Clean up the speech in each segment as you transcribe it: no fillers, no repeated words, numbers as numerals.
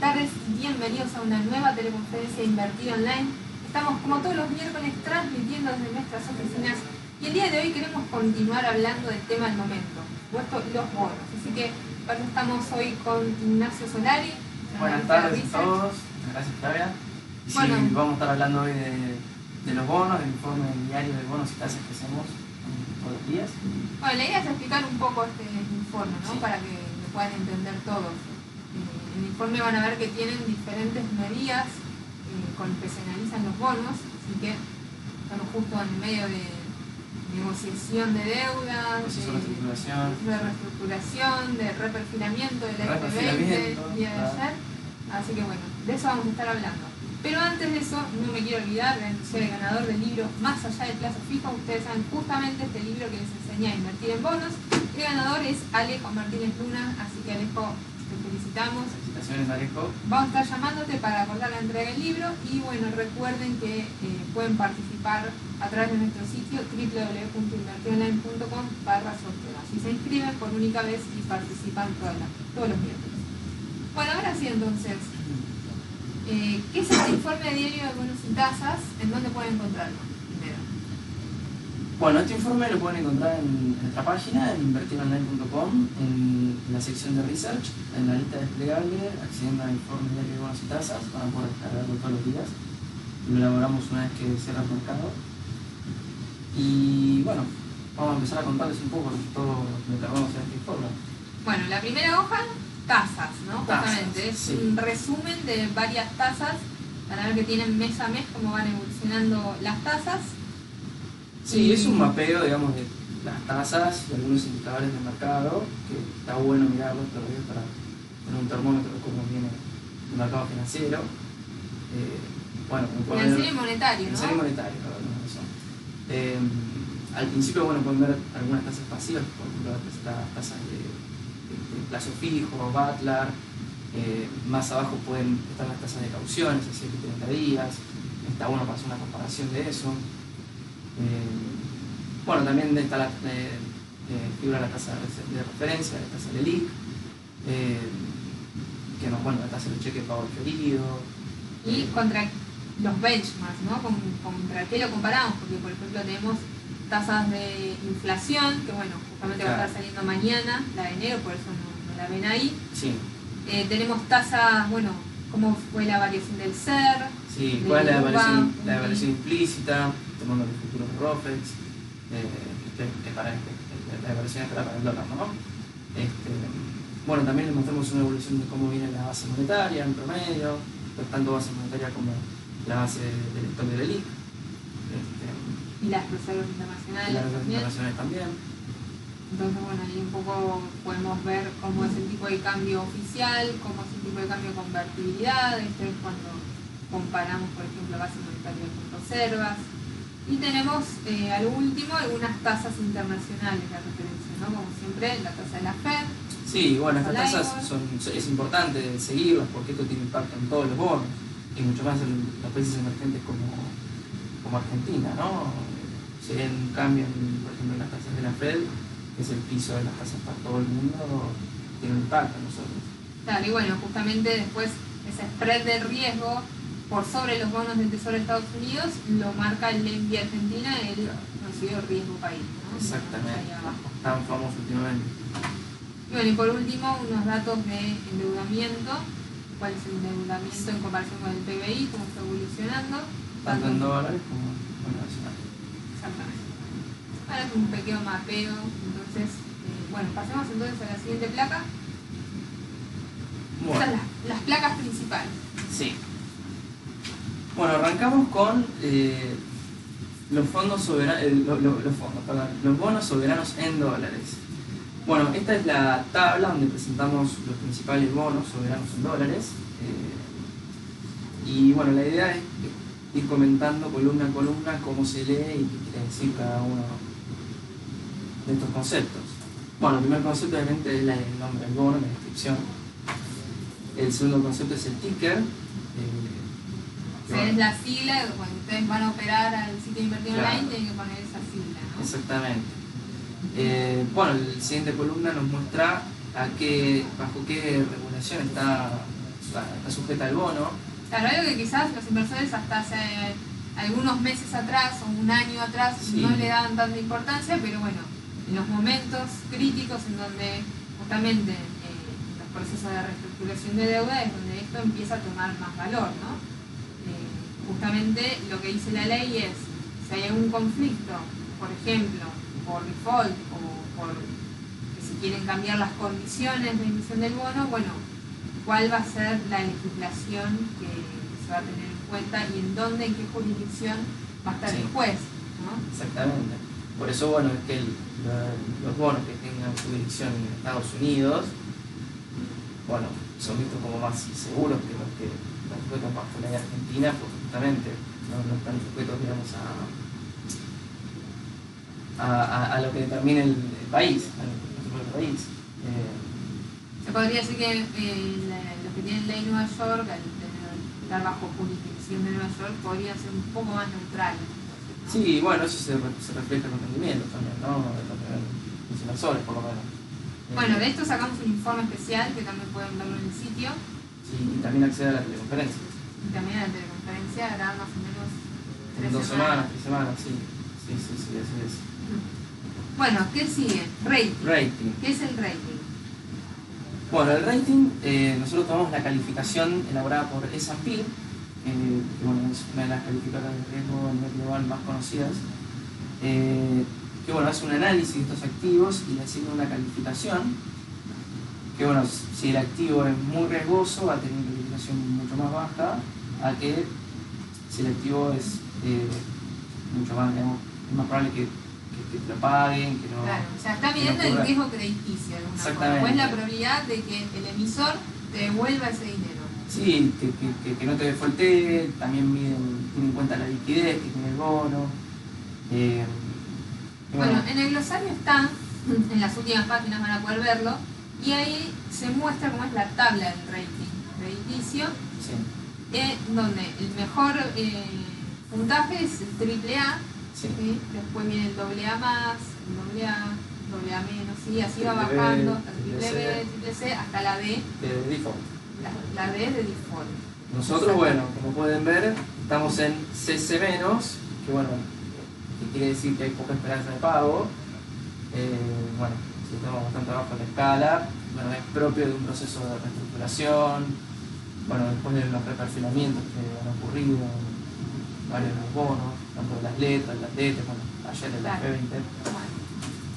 tardes, bienvenidos a una nueva teleconferencia de Invertir Online. Estamos como todos los miércoles transmitiendo desde nuestras oficinas y el día de hoy queremos continuar hablando del tema del momento, puesto los bonos. Así que bueno, estamos hoy con Ignacio Solari. Buenas tardes a todos, gracias Flavia. Y sí, vamos a estar hablando hoy de los bonos, del informe diario de bonos y tasas que hacemos todos los días. Bueno, la idea es explicar un poco este informe, ¿no? Sí. Para que lo puedan entender todos. En el informe van a ver que tienen diferentes medidas con las que se analizan los bonos, así que estamos justo en medio de negociación de deuda, de reestructuración, de reperfilamiento del F20 el día de ayer. Así que bueno, de eso vamos a estar hablando. Pero antes de eso, no me quiero olvidar de ser el ganador del libro Más allá del plazo fijo. Ustedes saben justamente este libro que les enseña a invertir en bonos. El ganador es Alejo Martínez Luna, así que Alejo, te felicitamos. Felicitaciones, Alejo. Vamos a estar llamándote para acordar la entrega del libro y bueno, recuerden que pueden participar a través de nuestro sitio www.invertironline.com/sorteo. Así se inscriben por única vez y participan todos los miércoles. Bueno, ahora sí entonces, ¿qué es este informe diario de bonos y tasas? ¿En dónde pueden encontrarlo? Primero. Bueno, este informe lo pueden encontrar en nuestra página, en invertironline.com, en la sección de Research, en la lista desplegable, accediendo al informe diario de bonos y tasas, van a poder descargarlo todos los días. Lo elaboramos una vez que cierra el mercado. Y bueno, vamos a empezar a contarles un poco todo lo que vamos a hacer en este informe. Bueno, la primera hoja, tasas, ¿no? Justamente, es un resumen de varias tasas, para ver que tienen mes a mes cómo van evolucionando las tasas. Sí, es un mapeo, digamos, de las tasas y algunos indicadores de mercado, que está bueno mirarlos todos los días para tener un termómetro de cómo viene el mercado financiero. Financiero y monetario, ¿no? Financiero y monetario, claro, tenés razón. Al principio, bueno, pueden ver algunas tasas pasivas, por ejemplo, las tasas de plazo fijo, Butler. Más abajo pueden estar las tasas de cauciones, así que 30 días. Está bueno para hacer una comparación de eso. Bueno, también está figura la tasa de referencia, la tasa de LELIQ, que nos, bueno, la tasa de cheque de pago diferido. Y contra los benchmarks, ¿no? ¿Contra qué lo comparamos? Porque, por ejemplo, tenemos tasas de inflación, que bueno, justamente va a estar saliendo mañana, la de enero, por eso no la ven ahí. Sí. Tenemos tasas, bueno, cómo fue la variación del SER. Sí, cuál es la variación implícita, tomando los futuros de ROFEX, que para la variación es para el dólar, ¿no? Bueno, también les mostramos una evolución de cómo viene la base monetaria en promedio, tanto base monetaria como la base del stock de LELIQ. Y las reservas internacionales también. Entonces, bueno, ahí un poco podemos ver cómo es el tipo de cambio oficial, cómo es el tipo de cambio de convertibilidad. Esto es cuando comparamos, por ejemplo, base monetaria con reservas. Y tenemos, al último, algunas tasas internacionales de referencia, ¿no? Como siempre, la tasa de la FED. Sí, bueno, estas tasas es importante seguirlas porque esto tiene impacto en todos los bonos, y mucho más en los países emergentes como Argentina, ¿no? Si hay un cambio, por ejemplo, en las tasas de la FED, que es el piso de las tasas para todo el mundo, tiene un impacto en nosotros. Claro, y bueno, justamente después ese spread de riesgo por sobre los bonos del Tesoro de Estados Unidos lo marca el ENVI Argentina, el conocido riesgo país, ¿no? Exactamente, tan famoso últimamente. Y bueno, y por último, unos datos de endeudamiento. ¿Cuál es el endeudamiento en comparación con el PBI? ¿Cómo está evolucionando? Tanto en dólares como en nacional. Exactamente. Ahora es un pequeño mapeo. Entonces, bueno, pasemos entonces a la siguiente placa. Bueno. Estas son las placas principales. Sí. Bueno, arrancamos con los bonos soberanos en dólares. Bueno, esta es la tabla donde presentamos los principales bonos soberanos en dólares. Y bueno, la idea es ir comentando columna a columna cómo se lee y qué quiere decir cada uno de estos conceptos. Bueno, el primer concepto obviamente es el nombre del bono, la descripción. El segundo concepto es el ticker. Es la sigla, cuando ustedes van a operar al sitio de Invertir Online, tienen que poner esa sigla, ¿no? Exactamente. Bueno, la siguiente columna nos muestra bajo qué regulación está está sujeta al bono. Claro, algo que quizás los inversores hasta hace algunos meses atrás o un año atrás no le daban tanta importancia, pero bueno, en los momentos críticos en donde justamente los procesos de reestructuración de deuda es donde esto empieza a tomar más valor, ¿no? Justamente lo que dice la ley es, si hay algún conflicto, por ejemplo, por default o por que se quieren cambiar las condiciones de emisión del bono, bueno, cuál va a ser la legislación que se va a tener en cuenta y en dónde, en qué jurisdicción va a estar el juez, ¿no? Exactamente. Por eso, bueno, es que los bonos que tengan jurisdicción en Estados Unidos, bueno, son vistos como más seguros que los que están sujetos bajo la ley argentina, porque justamente no están sujetos, digamos, a lo que determine el país, a nuestro propio país. Se podría decir que los que tienen ley Nueva York, al estar bajo jurisdicción de Nueva York, podrían ser un poco más neutrales, ¿no? Sí, bueno, eso se refleja en los rendimientos también, ¿no? Los inversores, por lo menos. Bueno, de esto sacamos un informe especial que también pueden verlo en el sitio. Sí, y también acceder a la teleconferencia. Y también a la teleconferencia hará más o menos 2 semanas, 3 semanas, sí. Sí, así es. Bueno, ¿qué sigue? Rating. ¿Qué es el rating? Bueno, el rating, nosotros tomamos la calificación elaborada por S&P, que bueno, es una de las calificadoras de riesgo a nivel global más conocidas, que bueno, hace un análisis de estos activos y le asigna una calificación, que bueno, si el activo es muy riesgoso va a tener una calificación mucho más baja, a que si el activo es mucho más, digamos, es más probable que te lo paguen, que no... Claro, o sea, está midiendo el riesgo crediticio de alguna forma, o es la probabilidad de que el emisor te devuelva ese dinero. Sí, que no te defaultee, también tiene en cuenta la liquidez que tiene el bono. Bueno, en el glosario está, en las últimas páginas van a poder verlo, y ahí se muestra cómo es la tabla del rating crediticio, donde el mejor puntaje es el AAA, ¿sí? Después viene el AA+, el AA menos, ¿sí? Así va bajando hasta el triple C, hasta la D. De default. La D de default. Nosotros, bueno, como pueden ver, estamos en CC-, que bueno, que quiere decir que hay poca esperanza de pago. Bueno, si estamos bastante abajo en la escala, bueno, es propio de un proceso de reestructuración. Bueno, después de los reperfilamientos que han ocurrido en varios de los bonos, tanto de las letras, las DT, bueno, ayer en la P20.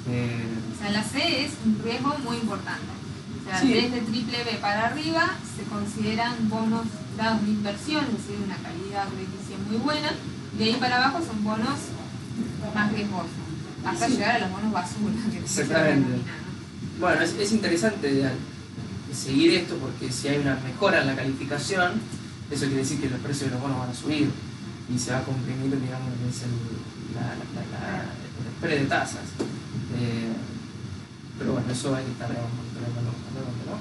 O sea, la C es un riesgo muy importante. O sea, sí. Desde triple B para arriba se consideran bonos dados de inversión, es decir, una calidad crediticia muy buena. De ahí para abajo son bonos más riesgosos, hasta llegar a los bonos basura. Exactamente. Bueno, es interesante seguir esto porque si hay una mejora en la calificación, eso quiere decir que los precios de los bonos van a subir y se va a comprimir, digamos, lo que es el spread de tasas. Pero bueno, eso hay que estar monitoreándolo, ¿no?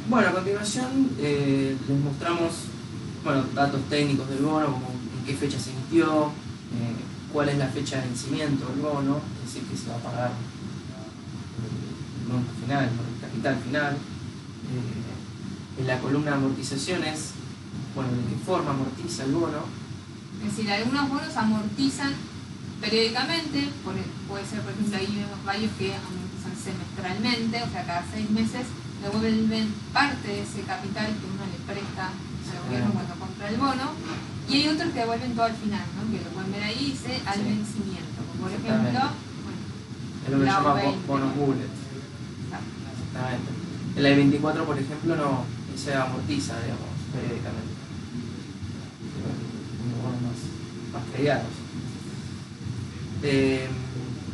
Bueno, a continuación les mostramos, bueno, datos técnicos del bono, como en qué fecha se emitió, cuál es la fecha de vencimiento del bono, es decir, que se va a pagar el monto final, el capital final. En la columna de amortizaciones, bueno, de qué forma amortiza el bono. Es decir, algunos bonos amortizan periódicamente, puede ser, por ejemplo, ahí vemos varios que amortizan semestralmente, o sea, cada 6 meses devuelven parte de ese capital que uno le presta al gobierno cuando compra el bono, y hay otros que devuelven todo al final, ¿no? Que lo pueden ver ahí, dice al vencimiento, como por ejemplo, bueno, es lo que se llama bonos bullet. Exactamente. En la de 24, por ejemplo, no se amortiza, digamos, periódicamente. Bonos más creados.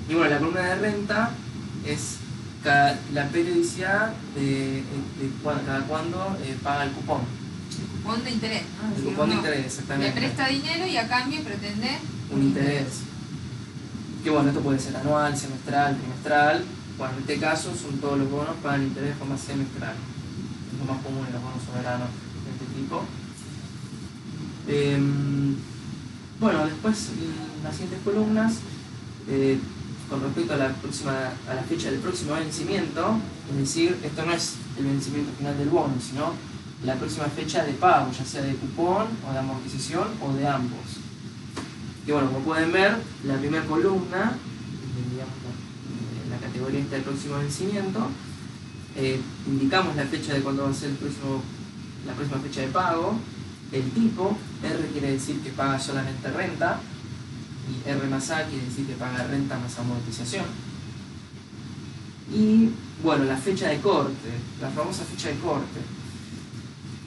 Y bueno, la columna de renta es la periodicidad de cada cuándo paga el cupón. El cupón de interés, ¿no? El cupón de interés, exactamente. Le presta dinero y a cambio pretende un interés. Que bueno, esto puede ser anual, semestral, trimestral. Bueno, en este caso son todos los bonos pagan interés de forma semestral. Es lo más común en los bonos soberanos de este tipo. Bueno, después en las siguientes columnas, con respecto a la fecha del próximo vencimiento, es decir, esto no es el vencimiento final del bono, sino la próxima fecha de pago, ya sea de cupón o de amortización o de ambos. Y bueno, como pueden ver, la primera columna, digamos, la categoría está el próximo vencimiento, indicamos la fecha de cuándo va a ser la próxima fecha de pago, el tipo, R quiere decir que paga solamente renta, y R más A quiere decir que paga renta más amortización. Y bueno, la fecha de corte, la famosa fecha de corte.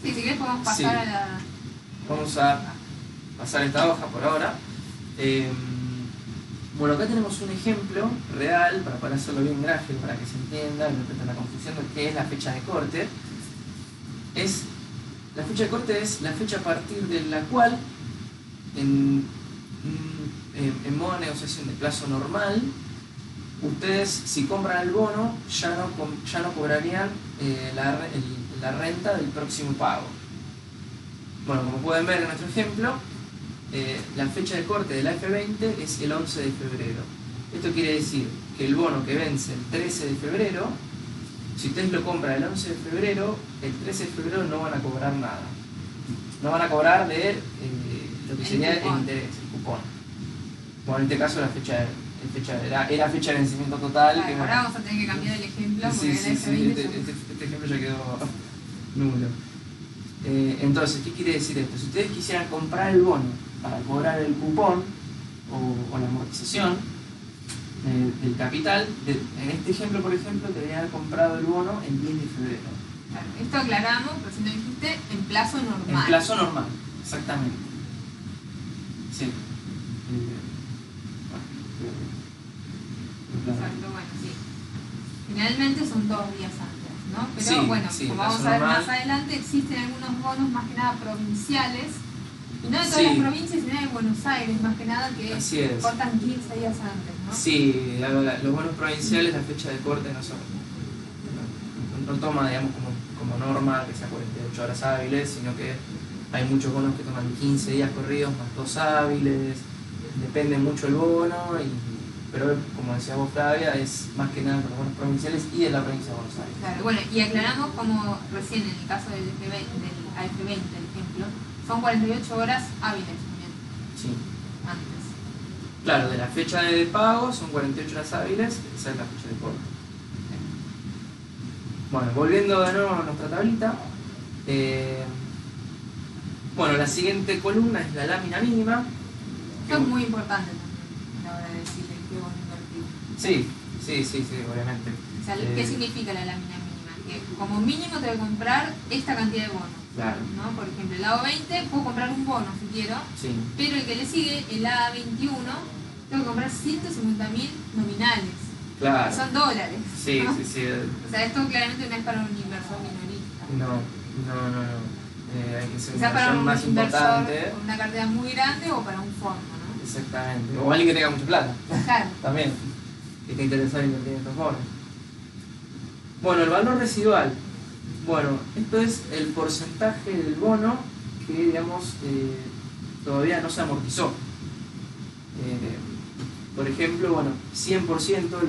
Sí, si querés podemos pasar Sí. a la... Vamos a pasar esta hoja por ahora. Bueno, acá tenemos un ejemplo real, para hacerlo bien gráfico, para que se entienda, y no tenga la confusión de qué es la fecha de corte. La fecha de corte es la fecha a partir de la cual, en modo de negociación de plazo normal, ustedes, si compran el bono, ya no cobrarían la renta del próximo pago. Bueno, como pueden ver en nuestro ejemplo, la fecha de corte de la F20 es el 11 de febrero. Esto quiere decir que el bono que vence el 13 de febrero, si ustedes lo compran el 11 de febrero, el 13 de febrero no van a cobrar nada. No van a cobrar de lo que sería el interés, el cupón. Bueno, en este caso era fecha de vencimiento total. Claro, que, ahora bueno, vamos a tener que cambiar el ejemplo porque sí, en sí, el F20 este ejemplo ya quedó nulo. Entonces, ¿qué quiere decir esto? Si ustedes quisieran comprar el bono para cobrar el cupón o la amortización del capital, en este ejemplo, por ejemplo, deberían haber comprado el bono el 10 de febrero. Claro, esto aclaramos, pero si no dijiste, en plazo normal. En plazo normal, exactamente. Sí. Exacto, bueno, sí. Generalmente son 2 días antes, ¿no? Pero Sí, bueno, sí, como plazo vamos a ver normal. más adelante, existen algunos bonos más que nada provinciales, y no de todas Sí. las provincias, sino de Buenos Aires, más que nada, que Así es. cortan 15 días antes, ¿no? Sí, los bonos provinciales, la fecha de corte no toma, digamos, como norma que sea 48 horas hábiles, sino que hay muchos bonos que toman 15 días corridos más 2 hábiles, depende mucho el bono, pero como decía vos, Flavia, es más que nada con los bonos provinciales y de la provincia de Buenos Aires. Claro, bueno, y aclaramos como recién en el caso del AF20, el ejemplo, son 48 horas hábiles también, Sí. antes. Claro, de la fecha de pago son 48 horas hábiles, esa es la fecha de corte. Bueno, volviendo de nuevo a nuestra tablita, bueno, la siguiente columna es la lámina mínima. Esto es muy importante también a la hora de decirle qué bono invertir. Sí, obviamente. O sea, ¿qué significa la lámina mínima? Que como mínimo te voy a comprar esta cantidad de bonos. Claro. ¿No? Por ejemplo, el A20 puedo comprar un bono si quiero, Sí, pero el que le sigue, el A21, tengo que comprar 150.000 nominales. claro. Que son dólares. Sí, ¿no? sí. O sea, esto claramente no es para un inversor minorista. No. Hay que ser una Quizá para inversión un más inversor importante. con una cartera muy grande o para un fondo, ¿no? Exactamente. O alguien que tenga mucha plata. Claro. También. Que esté interesado en invertir en estos bonos. Bueno, el valor residual. Bueno, esto es el porcentaje del bono que, digamos, todavía no se amortizó. Por ejemplo, bueno, 100% el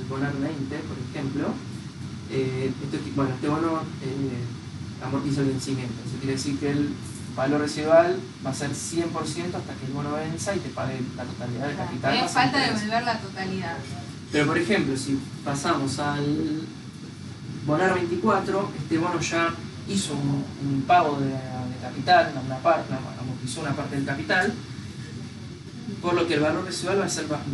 bonar 20, por ejemplo, este bono amortiza el vencimiento. Eso quiere decir que el valor residual va a ser 100% hasta que el bono venza y te pague la totalidad del capital. Me más falta interés. devolver la totalidad. Pero por ejemplo, si pasamos al bonar 24, este bono ya hizo un pago de capital, amortizó una parte del capital, por lo que el valor residual va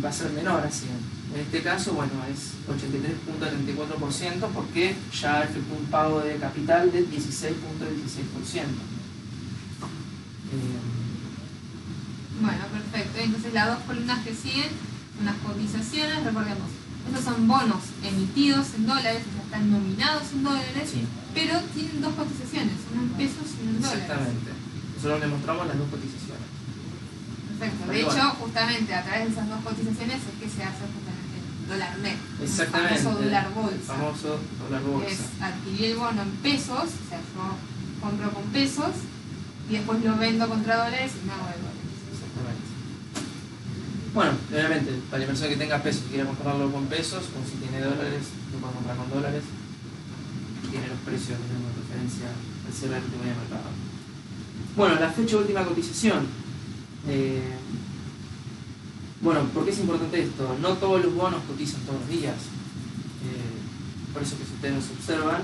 a ser menor así. En este caso, bueno, es 83.34% porque ya efectuó un pago de capital de 16.16%. Bueno, perfecto. Entonces las 2 columnas que siguen son las cotizaciones. Recordemos, estos son bonos emitidos en dólares, o sea, están nominados en dólares, Sí. pero tienen 2 cotizaciones, una en pesos y una en dólares. Exactamente. Nosotros le mostramos las 2 cotizaciones. Perfecto. De Pero hecho, bueno. justamente a través de esas 2 cotizaciones es que se hace justamente el dólar net, Exactamente. el famoso dólar El bolsa. famoso dólar Que bolsa. es adquirir el bono en pesos, o sea, yo compro con pesos y después lo vendo contra dólares y me hago de dólares. Exactamente. Bueno, obviamente, para la inversión que tenga pesos, si quiere comprarlo con pesos, o si tiene dólares, lo puede comprar con dólares. tiene los precios que tenemos en referencia al cierre del último día de mercado. Bueno, la fecha de última cotización. Bueno, ¿por qué es importante esto? No todos los bonos cotizan todos los días. Por eso que si ustedes nos observan,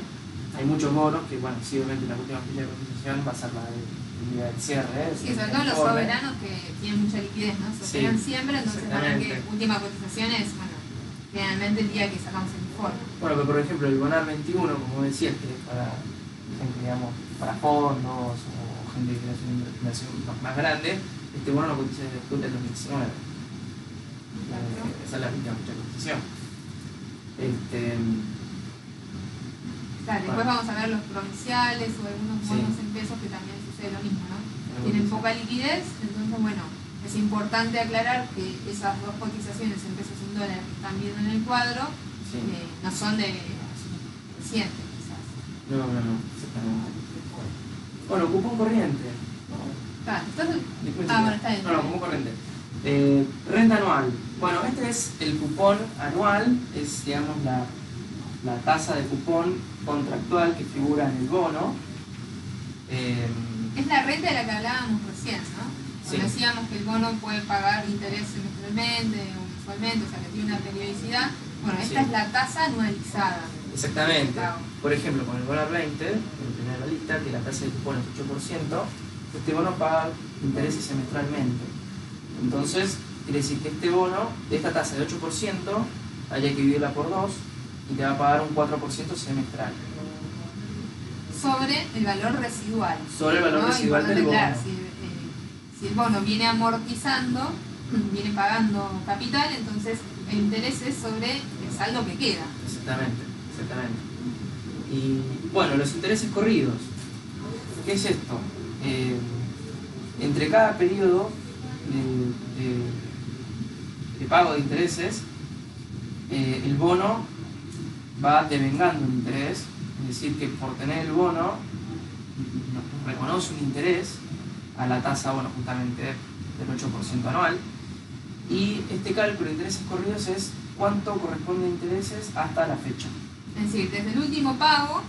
hay muchos bonos que, bueno, sí, obviamente la última fecha de cotización va a ser la del día del cierre. Sí, sobre todo los soberanos que tienen mucha liquidez, ¿no? Se operan siempre, entonces la que última cotización es, bueno, generalmente el día que sacamos el informe. Bueno, pero por ejemplo, el Bonar 21, como decías, que es para gente, digamos, para fondos o gente que quiere hacer una inversión más grande, este bono lo cotiza desde octubre del 2019. Esa es la última fecha de cotización. Claro, después vamos a ver los provinciales o algunos bonos en pesos que también sucede lo mismo, ¿no? Tienen poca liquidez, entonces bueno, es importante aclarar que esas dos cotizaciones en pesos y en dólares que están viendo en el cuadro no son de recientes quizás. No, exactamente. Bueno, cupón corriente. Claro, bueno, está bien. No, cupón corriente. Renta anual. Bueno, este es el cupón anual, es digamos la tasa de cupón contractual que figura en el bono. Es la renta de la que hablábamos recién, ¿no? Cuando decíamos que el bono puede pagar interés semestralmente o mensualmente, o sea que tiene una periodicidad. Bueno, esta es la tasa anualizada. Exactamente. Por ejemplo, con el Bonar 20, el primero de la lista, que la tasa de cupón es 8%, este bono paga intereses semestralmente. Entonces, quiere decir que este bono, de esta tasa de 8%, haya que dividirla por 2 y te va a pagar un 4% semestral. Sobre el valor residual. Sobre el valor residual del bono. Claro, si el bono viene amortizando, viene pagando capital, entonces el interés es sobre el saldo que queda. Exactamente. Y bueno, los intereses corridos. ¿Qué es esto? Entre cada periodo de pago de intereses, el bono va devengando un interés, es decir, que por tener el bono reconoce un interés a la tasa, bueno, justamente del 8% anual, y este cálculo de intereses corridos es cuánto corresponde a intereses hasta la fecha. Es decir, desde el último pago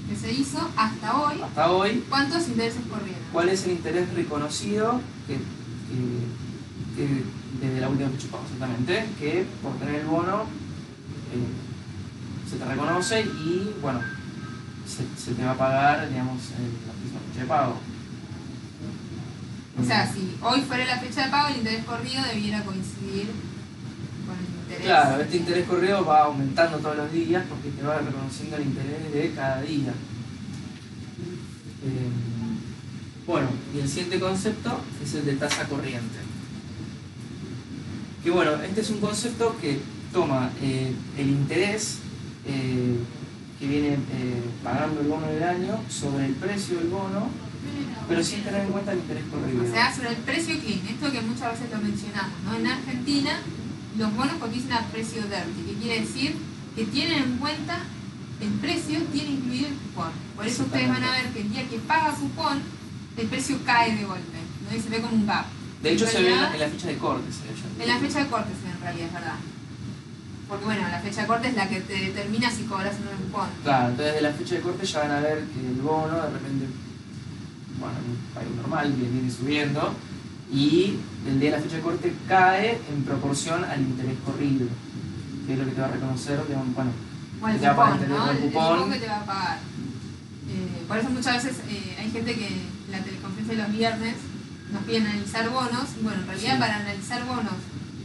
que se hizo hasta hoy, ¿cuántos intereses corrieron? ¿Cuál es el interés reconocido que desde la última fecha de pago, exactamente, que por tener el bono se te reconoce y bueno, se te va a pagar, digamos, la misma fecha de pago. O sea, si hoy fuera la fecha de pago, el interés corrido debiera coincidir con el interés. Claro, este interés corrido va aumentando todos los días porque te va reconociendo el interés de cada día. Bueno, y el siguiente concepto es el de tasa corriente. Que bueno, este es un concepto que toma el interés que viene pagando el bono del año sobre el precio del bono, pero sin tener en cuenta el interés corrido. O sea, sobre el precio clean, esto que muchas veces lo mencionamos, ¿no? En Argentina los bonos cotizan a precio dirty, que quiere decir que tienen en cuenta el precio, tiene incluido el cupón. Por eso ustedes van a ver que el día que paga cupón, el precio cae de golpe, ¿no? Y se ve como un gap. De hecho, se ve en la fecha de corte. En la fecha de corte se ve en realidad, es verdad. Porque bueno, la fecha de corte es la que te determina si cobras o no el cupón. Claro, entonces de la fecha de corte ya van a ver que el bono de repente, bueno, en un país normal viene subiendo y el día de la fecha de corte cae en proporción al interés corrido, que es lo que te va a reconocer, digamos, bueno, el te va a cupón, ¿no? el cupón que te va a pagar. Por eso muchas veces hay gente que en la teleconferencia de los viernes nos piden analizar bonos, y bueno, en realidad para analizar bonos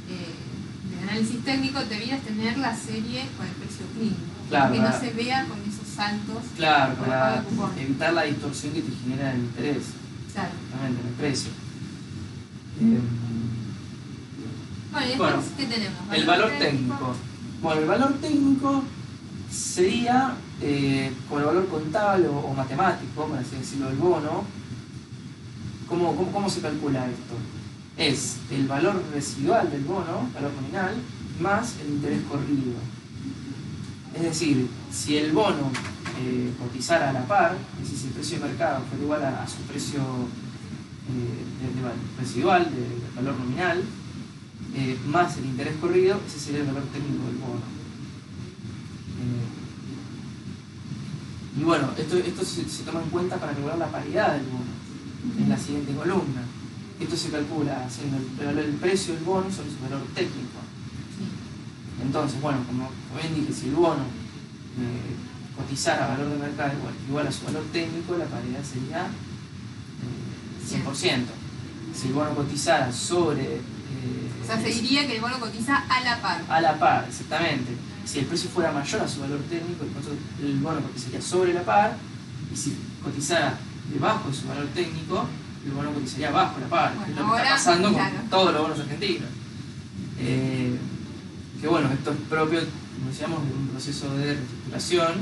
de análisis técnico debías tener la serie con el precio clean, claro, que no se vea con esos saltos. Claro, para evitar la distorsión que te genera el interés. Claro. Exactamente, en el precio. Bueno, ¿y después qué tenemos? El valor técnico. Bueno, el valor técnico sería como el valor contable o matemático, por así decirlo, del bono. ¿Cómo se calcula esto? Es el valor residual del bono, valor nominal, más el interés corrido. Es decir, si el bono cotizara a la par, es decir, si el precio de mercado fuera igual a su precio residual, del valor nominal, más el interés corrido, ese sería el valor técnico del bono. Y bueno, esto se toma en cuenta para calcular la paridad del bono en la siguiente columna. Esto se calcula haciendo el precio del bono sobre su valor técnico. Entonces, bueno, como bien dije, si el bono cotizara a valor de mercado igual a su valor técnico, la paridad sería 100%. Si el bono cotizara sobre... o sea, se diría que el bono cotiza a la par. A la par, exactamente. Si el precio fuera mayor a su valor técnico, entonces el bono cotizaría sobre la par, y si cotizara debajo de su valor técnico, el bono cotizaría bajo la par, bueno, que es lo que está pasando claro, con todos los bonos argentinos. Que bueno, esto es propio, como decíamos, de un proceso de reestructuración,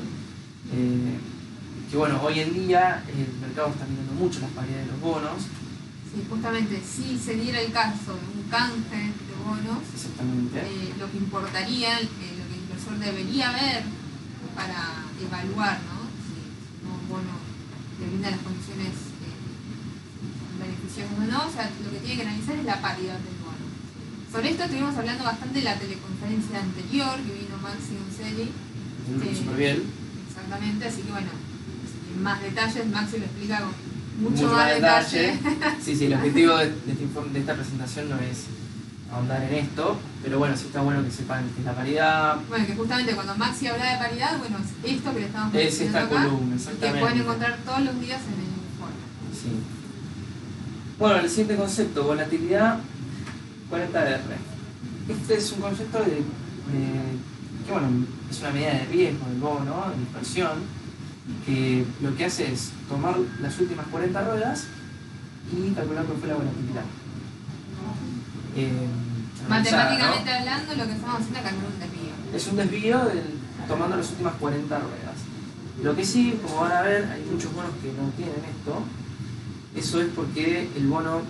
que bueno, hoy en día el mercado está mirando mucho las paridades de los bonos. Sí, justamente, si se diera el caso de un canje de bonos, exactamente, lo que importaría, lo que el inversor debería ver para evaluar, ¿no? Si un bono le brinda las condiciones beneficiosas o no, o sea, lo que tiene que analizar es la paridad del bono. Sobre esto estuvimos hablando bastante en la teleconferencia anterior, que vino Maxi Uncelli. Súper bien. Exactamente, así que bueno, en más detalles, Maxi lo explica con mucho más detalle. Sí, el objetivo de esta presentación no es ahondar en esto, pero bueno, sí está bueno que sepan que es la paridad. Bueno, que justamente cuando Maxi habla de paridad, bueno, es esto que le estamos mencionando. Es esta acá, columna, exactamente. que pueden encontrar todos los días en el informe. Sí. Bueno, el siguiente concepto, volatilidad 40R. Este es un concepto que bueno, es una medida de riesgo del bono, de inversión, que lo que hace es tomar las últimas 40 ruedas y calcular cuál fue la volatilidad. Matemáticamente hablando, lo que estamos haciendo acá es un desvío. Es un desvío tomando las últimas 40 ruedas. Lo que sí, como van a ver, hay muchos bonos que no tienen esto. Eso es porque el bono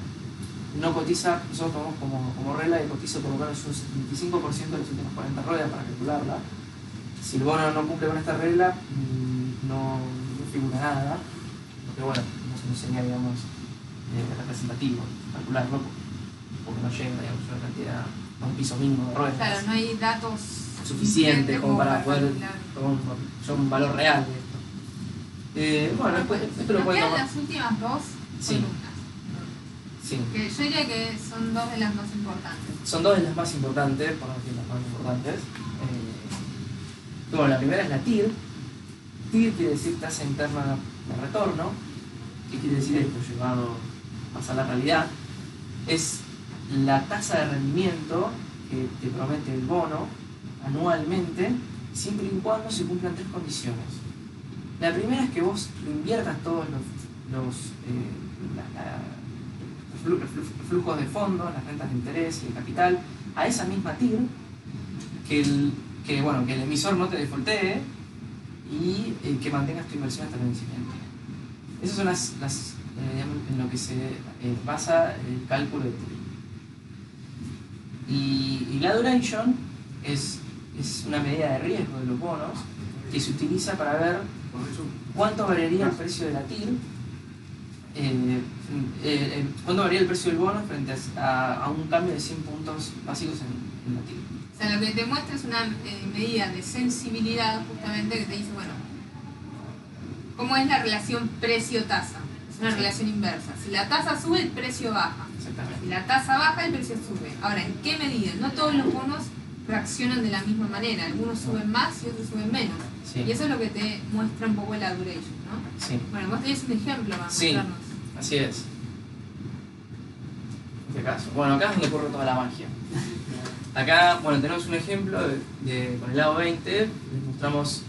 no cotiza, nosotros tomamos como regla que cotiza por lo menos un 75% de las últimas 40 ruedas para calcularla. Si el bono no cumple con esta regla, no figura nada, porque bueno, no se nos enseña, digamos, representativo, calcularlo, porque no llega, digamos, a una cantidad, a un piso mínimo de ruedas. Claro, no hay datos suficientes como para poder tomar un valor real de esto. Bueno, después esto lo pueden tomar. Las últimas dos columnas. Sí. Que yo diría que son dos de las más importantes. Son dos de las más importantes, por no decir las más importantes. Bueno, la primera es la TIR. TIR quiere decir tasa interna de retorno. ¿Qué quiere decir esto? Llevado más a la realidad. Es la tasa de rendimiento que te promete el bono anualmente, siempre y cuando se cumplan tres condiciones. La primera es que vos inviertas todos los flujos de fondos, las rentas de interés y de capital a esa misma TIR, que el emisor no te defaultee y que mantengas tu inversión hasta el vencimiento. Esas son las en lo que se basa el cálculo de TIR. Y la duration es una medida de riesgo de los bonos que se utiliza para ver cuánto variaría el precio de la TIR, cuánto varía el precio del bono frente a un cambio de 100 puntos básicos en la TIR. O sea, lo que te muestra es una medida de sensibilidad, justamente, que te dice, bueno, ¿cómo es la relación precio-tasa? Es una relación inversa. Si la tasa sube, el precio baja. Si la tasa baja, el precio sube. Ahora, ¿en qué medida? No todos los bonos reaccionan de la misma manera. Algunos suben más y otros suben menos. Sí. Y eso es lo que te muestra un poco la duration, ¿no? Sí. Bueno, vos tenés un ejemplo para mostrarnos. Así es. En este caso. Bueno, acá es donde ocurre toda la magia. Acá, bueno, tenemos un ejemplo con el lado 20. Les mostramos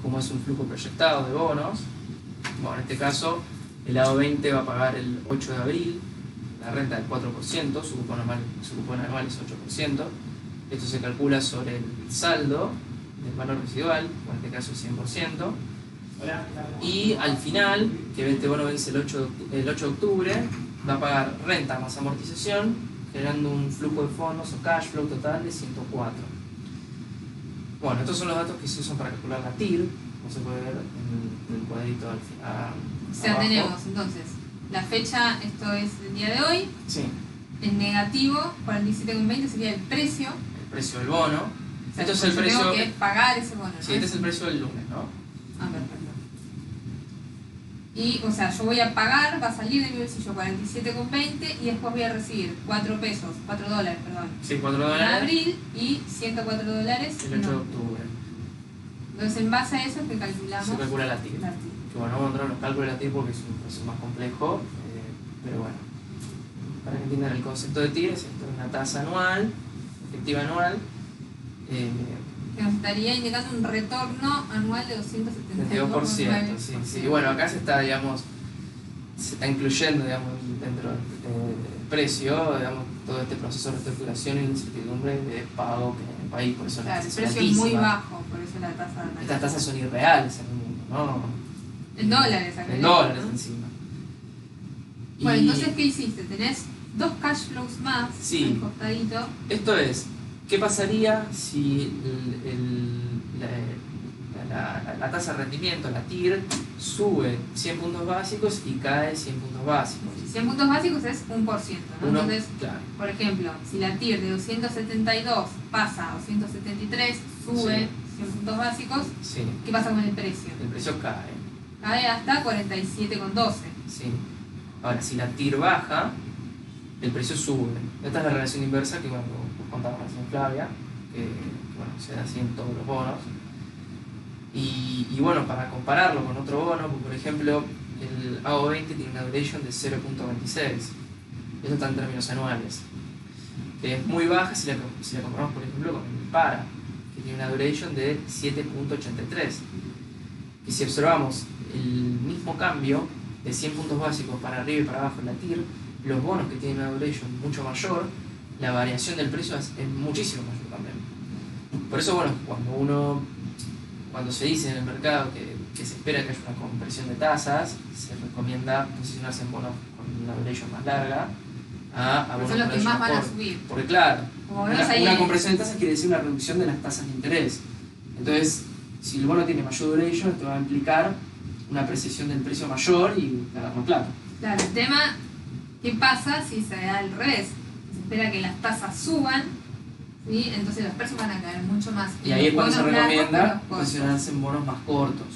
cómo es un flujo proyectado de bonos. Bueno, en este caso, el lado 20 va a pagar el 8 de abril la renta del 4%, su cupón anual es 8%. Esto se calcula sobre el saldo del valor residual, o en este caso el 100%. Y al final, que este bono vence el 8 de octubre, va a pagar renta más amortización, generando un flujo de fondos o cash flow total de 104. Bueno, estos son los datos que se usan para calcular la TIR, como se puede ver en el cuadrito al final. O sea, tenemos entonces la fecha, esto es el día de hoy. Sí. El negativo, 47,20 sería el precio. El precio del bono. O sea, esto es el precio. Tengo que pagar ese bono, ¿no? Sí, este es el precio del lunes, ¿no? Ah, perfecto. Y, o sea, yo voy a pagar, va a salir de mi bolsillo 47,20 y después voy a recibir 4 pesos, 4 dólares, perdón. Sí, 4 En dólares. abril y 104 dólares El en 8 de octubre. octubre. Entonces, en base a eso es que calculamos Se calcula la TIR. la TIR. Que bueno, no vamos a entrar en los cálculos de la TIR porque es un proceso más complejo, pero bueno, para que entiendan el concepto de TIR, esto es una tasa anual, efectiva anual, Que nos estaría indicando un retorno anual de 272%. 22%. Sí, sí. Y bueno, acá se está, digamos, se está incluyendo, digamos, dentro del precio, digamos, todo este proceso de reestructuración y incertidumbre de pago que en el país, por eso Claro, la el tasa precio es muy bajo, por eso la tasa de Estas tasas son irreales en el mundo, ¿no? En dólares, acá. En dólares ¿no? encima. Bueno, Y entonces, ¿qué hiciste? Tenés 2 cash flows más Sí. al costadito. esto es, ¿qué pasaría si la tasa de rendimiento, la TIR, sube 100 puntos básicos y cae 100 puntos básicos? 100 puntos básicos es 1%, ¿no? Uno, Entonces, claro, por ejemplo, si la TIR de 272 pasa a 273, sube Sí. 100 puntos básicos, sí, ¿qué pasa con el precio? el precio cae, Cae hasta 47,12. sí. Ahora, si la TIR baja, el precio sube. Esta es la relación inversa que, bueno, vos contabas recién, Flavia, que bueno, se da así en todos los bonos. Y bueno, para compararlo con otro bono, por ejemplo, el AO20 tiene una duration de 0.26. Eso está en términos anuales. Que es muy baja si la comparamos, por ejemplo, con el PARA, que tiene una duration de 7.83. Y si observamos el mismo cambio de 100 puntos básicos para arriba y para abajo en la TIR, los bonos que tienen una duration mucho mayor, la variación del precio es muchísimo mayor también. Por eso, bueno, cuando se dice en el mercado que se espera que haya una compresión de tasas, se recomienda posicionarse en bonos con una duration más larga a bonos Son los con que más van a corta. subir. Porque claro, Como vemos ahí, una compresión de tasas quiere decir una reducción de las tasas de interés. Entonces, si el bono tiene mayor duration, esto va a implicar una apreciación del precio mayor y ganar más plata. claro, el tema, ¿qué pasa si se da al revés? Se espera que las tasas suban, ¿sí? Entonces los precios van a caer mucho más. Y ahí es cuando se Bonos largos que recomienda los cortos. posicionarse en bonos más cortos.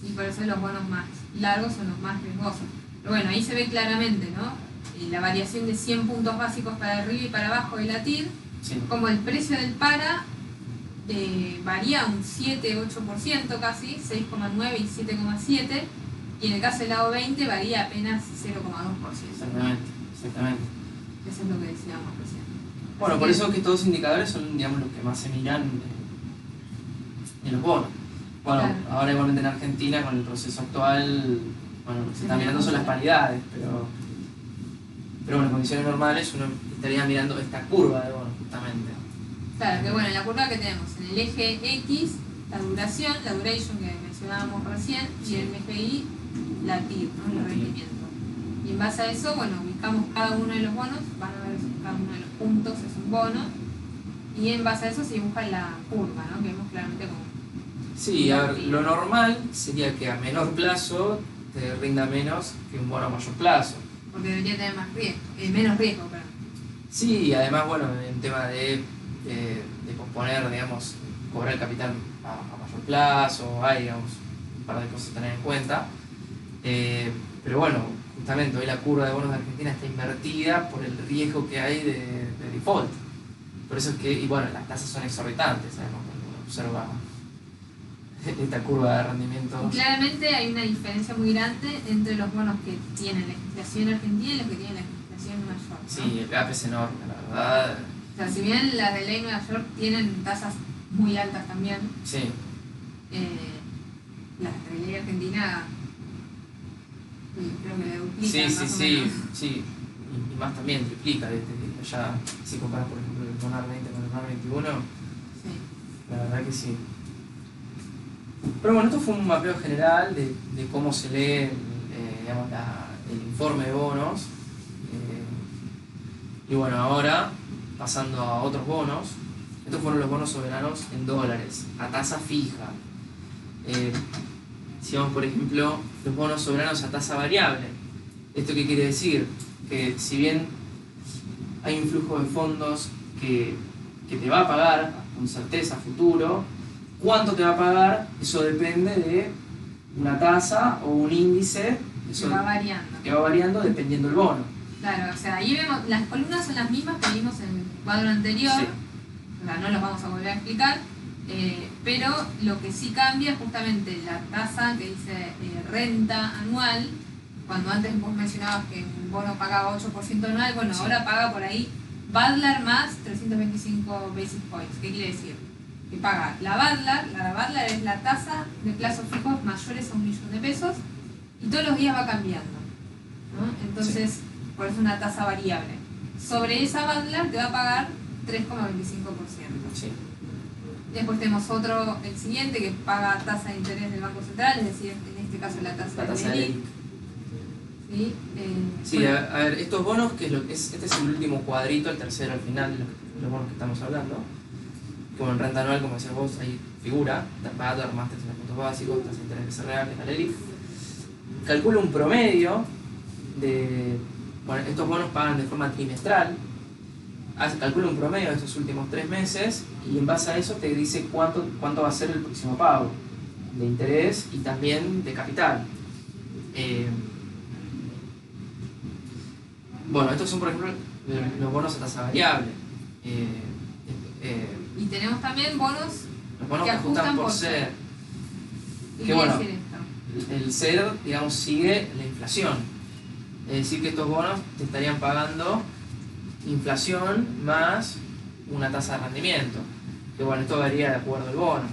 Y por eso los bonos más largos son los más riesgosos. Pero bueno, ahí se ve claramente, ¿no? La variación de 100 puntos básicos para arriba y para abajo de la TIR, Sí. como el precio del PARA varía un 7-8% casi, 6,9 y 7,7, y en el caso del AO20 varía apenas 0,2%. Exactamente. Eso es lo que decíamos recién. Bueno, Así por que- eso es que estos indicadores son, digamos, los que más se miran en los bonos. Bueno, Claro. ahora igualmente en Argentina, con el proceso actual, bueno, lo que se está mirando son las paridades, pero bueno, en condiciones normales uno estaría mirando esta curva de bonos, justamente. Claro, que bueno, en la curva que tenemos, en el eje X, la duration que mencionábamos recién, y en el eje Y, la TIR, ¿no? El rendimiento. Y en base a eso, bueno, ubicamos cada uno de los bonos, van a ver cada uno de los puntos es un bono, y en base a eso se dibuja la curva, ¿no? Que vemos claramente como... Sí, a ver, lo normal sería que a menor plazo te rinda menos que un bono a mayor plazo. porque debería tener más riesgo, menos riesgo, perdón. Sí, además, bueno, en tema de posponer, digamos, cobrar el capital a mayor plazo, hay, digamos, un par de cosas a tener en cuenta. Pero bueno, justamente hoy la curva de bonos de Argentina está invertida por el riesgo que hay de default. Por eso es que, y bueno, las tasas son exorbitantes, sabemos, cuando uno observa esta curva de rendimiento. Y claramente hay una diferencia muy grande entre los bonos que tienen la inflación argentina y los que tienen la inflación en Nueva York, ¿no? Sí, el gap es enorme, la verdad. O sea, si bien las de ley Nueva York tienen tasas muy altas también, Sí, las de ley argentina creo que duplican sí, más o sí, menos. sí. Y más también triplica, ya si comparas por ejemplo el Bonar 20 con el Bonar 21, Sí. la verdad que sí. Pero bueno, esto fue un mapeo general de cómo se lee digamos, el informe de bonos. Y bueno, ahora, pasando a otros bonos, estos fueron los bonos soberanos en dólares, a tasa fija. Si vamos, por ejemplo, los bonos soberanos a tasa variable. ¿Esto qué quiere decir? Que si bien hay un flujo de fondos que te va a pagar con certeza a futuro, ¿cuánto te va a pagar? Eso depende de una tasa o un índice que va variando dependiendo del bono. Claro, o sea, ahí vemos, las columnas son las mismas que vimos en el cuadro anterior, sí. O sea, no los vamos a volver a explicar, pero lo que sí cambia es justamente la tasa que dice renta anual. Cuando antes vos mencionabas que un bono pagaba 8% anual, bueno, sí. Ahora paga por ahí Badlar más 325 basis points. ¿Qué quiere decir? Que paga la Badlar es la tasa de plazos fijos mayores a $1.000.000 de pesos y todos los días va cambiando, ¿no? Entonces, sí. Por eso es una tasa variable. Sobre esa Badlar te va a pagar 3,25%. Sí. Después tenemos el siguiente, que paga tasa de interés del Banco Central, es decir, en este caso la tasa de LELIQ. ¿Sí? Sí, a ver, estos bonos, este es el último cuadrito, el tercero al final de los bonos que estamos hablando. Como en renta anual, como decías vos, ahí figura, Badlar más 300 puntos básicos, tasa de interés que se real, que es la LELIQ. Calcula un promedio de... Bueno, estos bonos pagan de forma trimestral. Calcula un promedio de estos últimos 3 meses y en base a eso te dice cuánto va a ser el próximo pago de interés y también de capital. Bueno, estos son, por ejemplo, los bonos a tasa variable. Y tenemos también bonos que ajustan por SER. ¿Qué quiere decir esto? El SER, digamos, sigue la inflación. Es decir, que estos bonos te estarían pagando inflación más una tasa de rendimiento. Que bueno, esto varía de acuerdo al bono.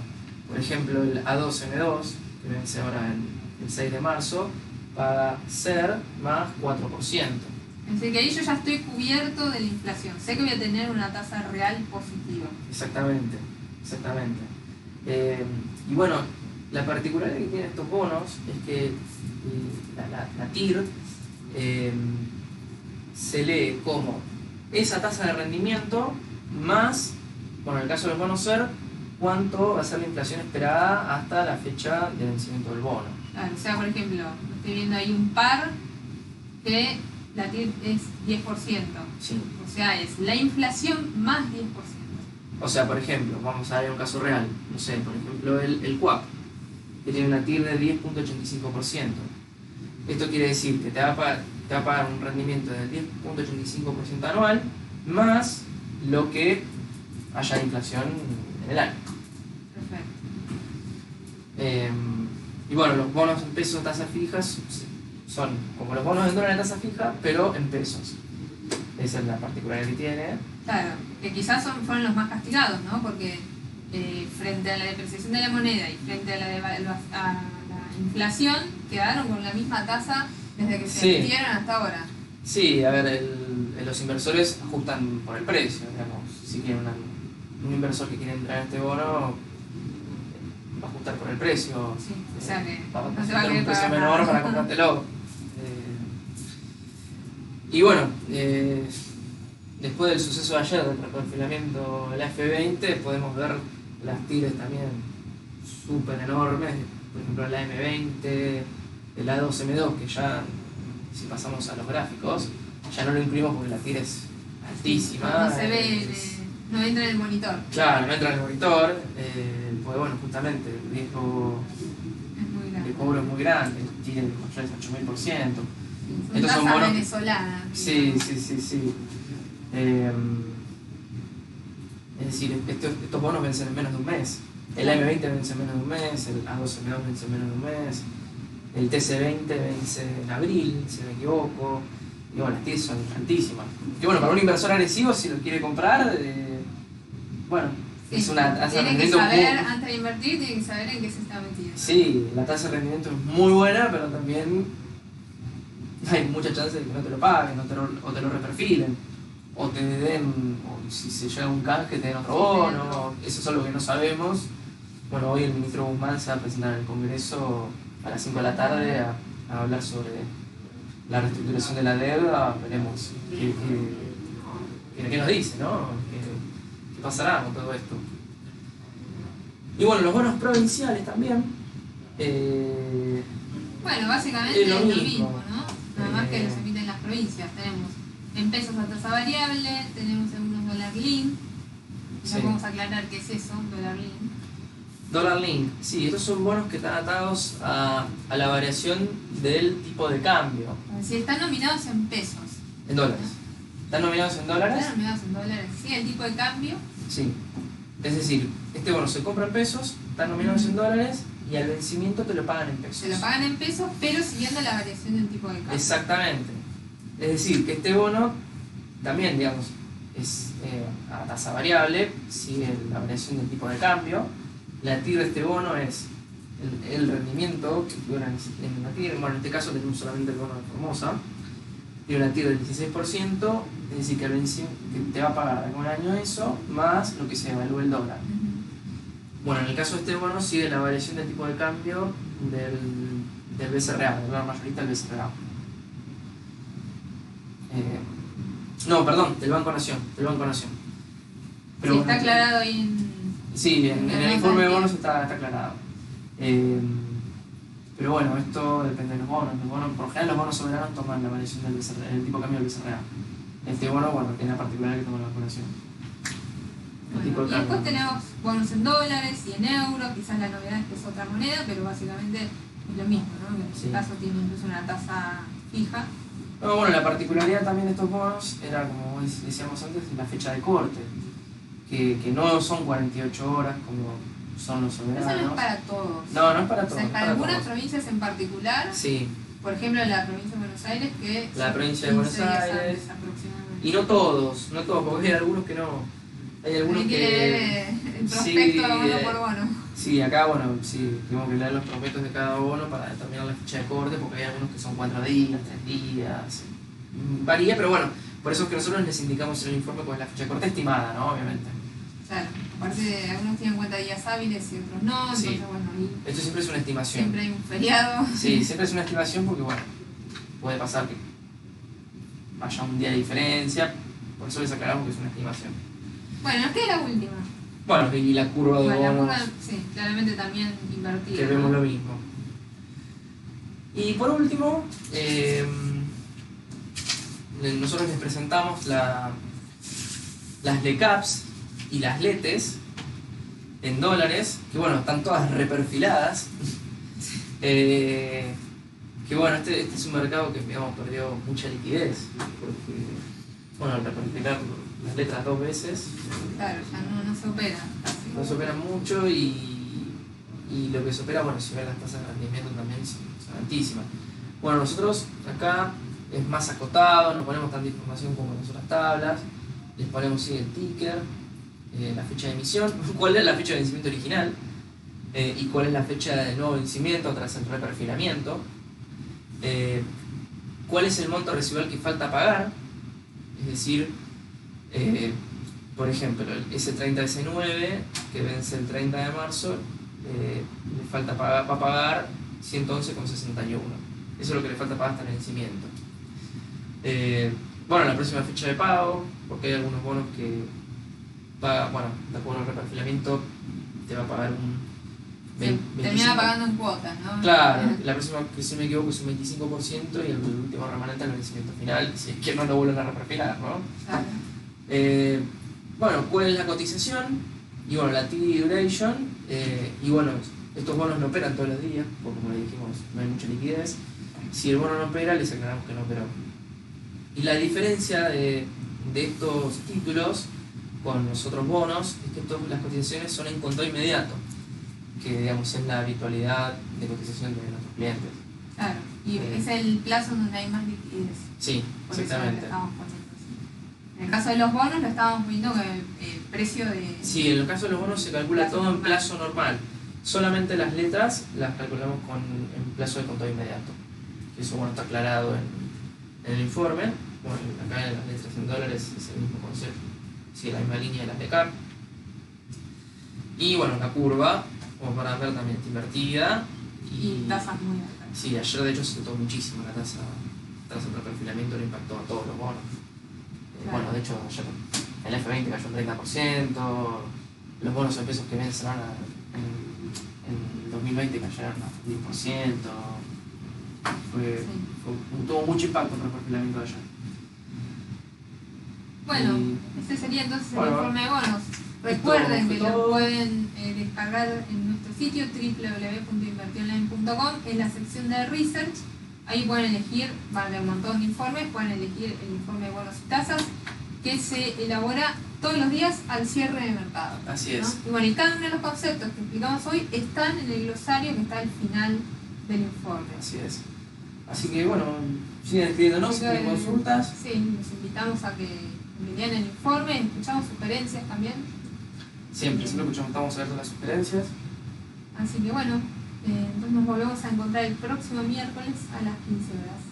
Por ejemplo, el A2M2, que vence ahora el 6 de marzo, paga SER más 4%. Es decir, que ahí yo ya estoy cubierto de la inflación. Sé que voy a tener una tasa real positiva. Exactamente. Y bueno, la particularidad que tienen estos bonos es que la TIR se lee como esa tasa de rendimiento más, bueno, en el caso del bono SER, cuánto va a ser la inflación esperada hasta la fecha de vencimiento del bono. Claro, o sea, por ejemplo, estoy viendo ahí un par que la TIR es 10%. Sí. O sea, es la inflación más 10%. O sea, por ejemplo, vamos a ver un caso real. No sé, por ejemplo, el CUAP, que tiene una TIR de 10.85%. Esto quiere decir que te va a pagar un rendimiento del 10.85% anual más lo que haya de inflación en el año. Perfecto. Y bueno, los bonos en pesos tasas fijas son como los bonos en dólares de tasa fija, pero en pesos. Esa es la particularidad que tiene. Claro, que quizás fueron los más castigados, ¿no? Porque frente a la depreciación de la moneda y frente a la inflación, quedaron con la misma tasa desde que se emitieron hasta ahora. Sí, a ver, los inversores ajustan por el precio, digamos. Si quieren un inversor que quiere entrar en este bono, va a ajustar por el precio. Sí, o sea que no se va a querer un precio menor para comprártelo. Y bueno, después del suceso de ayer, del reperfilamiento de la F20, podemos ver las TIRs también súper enormes. Por ejemplo, la M20, el A2M2, que ya, si pasamos a los gráficos, ya no lo imprimimos porque la TIR es altísima. No se ve, no entra en el monitor. Claro, no entra en el monitor, porque bueno, justamente el riesgo de cobro es muy grande, tiene mayores a 8000%. Estos son bonos venezolanas. Sí. Es decir, estos bonos vencen en menos de un mes. El AM20 vence en menos de un mes, el A2M2 vence en menos de un mes, el TC20 vence en abril, si no me equivoco. Y bueno, las TIRs son altísimas. Y bueno, para un inversor agresivo, si lo quiere comprar, bueno, sí, es una tasa de rendimiento. Tiene que saber, muy... antes de invertir, tiene que saber en qué se está metiendo. Sí, la tasa de rendimiento es muy buena, pero también hay mucha chance de que no te lo paguen, o te lo reperfilen, o te den, o si se llega a un canje, te den otro bono. Eso es algo que no sabemos. Bueno, hoy el ministro Guzmán se va a presentar en el Congreso a las 5 de la tarde a hablar sobre la reestructuración de la deuda. Veremos qué nos dice, ¿no? ¿Qué pasará con todo esto? Y bueno, los bonos provinciales también. Bueno, básicamente es lo mismo, ¿no? Nada más que los emiten las provincias. Tenemos en pesos a tasa variable, tenemos en unos dólar link. Ya podemos aclarar qué es eso, dólar link. Dollar Link, sí, estos son bonos que están atados a la variación del tipo de cambio. Si están nominados en pesos. En dólares. ¿Están nominados en dólares? Están nominados en dólares, sí, el tipo de cambio. Sí. Es decir, este bono se compra en pesos, están nominados en dólares y al vencimiento te lo pagan en pesos. Te lo pagan en pesos, pero siguiendo la variación del tipo de cambio. Exactamente. Es decir, que este bono también, digamos, es a tasa variable, sigue la variación del tipo de cambio. La TIR de este bono es el rendimiento que tuviera en la TIR. Bueno, en este caso tenemos solamente el bono de Formosa. Tiene una TIR del 16%, es decir, que te va a pagar en un año eso, más lo que se evalúe el dólar. Bueno, en el caso de este bono sigue la variación del tipo de cambio del BCRA, del dólar mayorista del BCRA. No, perdón, del Banco Nación. Pero sí, está aclarado ahí en... Sí, en el informe de bonos está aclarado. Pero bueno, esto depende de los bonos. Por lo general los bonos soberanos toman la variación del tipo de cambio del BCRA. Este bono, bueno, tiene la particularidad que toma la Banco Nación. Bueno, y después tenemos bonos en dólares y en euros, quizás la novedad es que es otra moneda, pero básicamente es lo mismo, ¿no? En este caso tiene incluso una tasa fija. No, bueno, la particularidad también de estos bonos era, como decíamos antes, la fecha de corte, que no son 48 horas como son los soberanos. Eso no es para todos. No, no es para todos. O sea, para algunas provincias en particular, sí. Por ejemplo, la provincia de Buenos Aires, que la provincia de Buenos Aires, aproximadamente. Y no todos, porque hay algunos que no. Hay algunos que leer el prospecto bono por bono. Sí, acá, bueno, sí, tenemos que leer los prospectos de cada bono para determinar la fecha de corte, porque hay algunos que son 4 días, 3 días. Varía, pero bueno, por eso es que nosotros les indicamos en el informe cuál es la fecha de corte estimada, ¿no? Obviamente. Claro, aparte algunos tienen en cuenta días hábiles y otros no, entonces sí. Bueno, ahí esto siempre es una estimación. Siempre hay un feriado. Sí, siempre es una estimación porque, bueno, puede pasar que haya un día de diferencia, por eso les aclaramos que es una estimación. Bueno, nos queda la última. Bueno, y la curva de bonos. La curva, sí, claramente también invertida. Que vemos lo mismo. Y por último, nosotros les presentamos las LECAPs y las LETES en dólares, que bueno, están todas reperfiladas. Que bueno, este es un mercado que digamos, perdió mucha liquidez, porque bueno, al reperfilar las letras 2 veces, claro, ya no se opera casi. No se opera mucho y lo que se opera, bueno, si ven las tasas de rendimiento también son altísimas. Bueno, nosotros acá es más acotado, no ponemos tanta información como en las otras tablas, les ponemos sí, el ticker, la fecha de emisión, cuál es la fecha de vencimiento original y cuál es la fecha de nuevo vencimiento tras el reperfilamiento, cuál es el monto residual que falta pagar, es decir, por ejemplo, ese 30S9 que vence el 30 de marzo, le falta pagar, va a pagar 111,61. Eso es lo que le falta pagar hasta el vencimiento. Bueno, la próxima fecha de pago, porque hay algunos bonos que pagan, bueno, de acuerdo al reperfilamiento, te va a pagar un 25%. Termina pagando en cuotas, ¿no? Claro, la próxima, que si me equivoco, es un 25% y el último remanente al vencimiento final, si es que no lo vuelven a reperfilar, ¿no? Claro. Bueno, ¿cuál es la cotización? Y bueno, la TD duration, y bueno, estos bonos no operan todos los días, porque como le dijimos, no hay mucha liquidez. Si el bono no opera, les aclaramos que no operó. Y la diferencia de estos títulos con los otros bonos es que las cotizaciones son en contado inmediato, que digamos es la habitualidad de cotización de nuestros clientes. Claro, y es el plazo donde hay más liquidez. Sí, por exactamente. Eso lo estamos poniendo así. En el caso de los bonos lo estábamos poniendo con el precio de... Sí, en el caso de los bonos se calcula todo en plazo normal. Solamente las letras las calculamos en plazo de contado inmediato. Eso bueno, está aclarado en el informe. Bueno, acá en las letras en dólares es el mismo concepto. Sigue la misma línea de las de CAP. Y bueno, la curva, como para ver, también está invertida. Y tasas muy altas. Sí, ayer de hecho se trató muchísimo la tasa de perfilamiento, le impactó a todos los bonos. Claro. Bueno, de hecho ayer el F20 cayó un 30%, los bonos en pesos que vencen ahora en 2020 cayeron a 10%. Tuvo mucho impacto en el perfilamiento de ayer. Bueno, ese sería entonces el informe de bonos. Recuerden que lo pueden descargar en nuestro sitio www.invertionline.com, en la sección de Research. Ahí pueden elegir, van a tener un montón de informes, pueden elegir el informe de bonos y tasas que se elabora todos los días al cierre de mercado. Así es. Y bueno, y cada uno de los conceptos que explicamos hoy están en el glosario que está al final del informe. Así es. Así que bueno, siguen escribiéndonos si tienen consultas. Sí, los invitamos a que lean el informe, escuchamos sugerencias también. Siempre escuchamos, estamos abiertos a las sugerencias. Así que bueno, entonces nos volvemos a encontrar el próximo miércoles a las 15 horas.